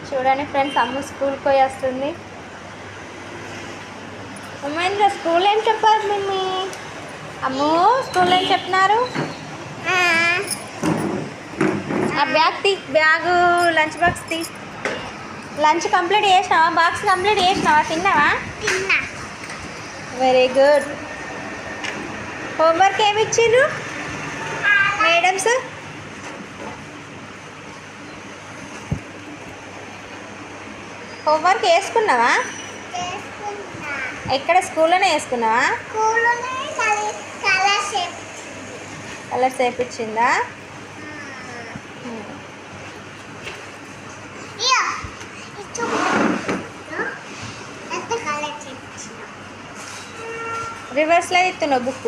చూడండి ఫ్రెండ్స్, అమ్ము స్కూల్కి పోయి వస్తుంది. మమ్మీ స్కూల్ ఏం చెప్పారు మమ్మీ? అమ్ము స్కూల్ ఏం చెప్తున్నారు? ఆ బ్యాగ్ తీ, బ్యాగు లంచ్ బాక్స్ తీ. లంచ్ కంప్లీట్ చేసినావా? బాక్స్ కంప్లీట్ చేసినావా? తిన్నావా? Very good. హోంవర్క్ ఏమి ఇచ్చిండ్రు మేడమ్స్? హోంవర్క్ వేసుకున్నావా? ఎక్కడ స్కూల్లోనే వేసుకున్నావా? కలర్స్ వేయించిందా? రివర్స్లో ఇస్తున్నావు బుక్.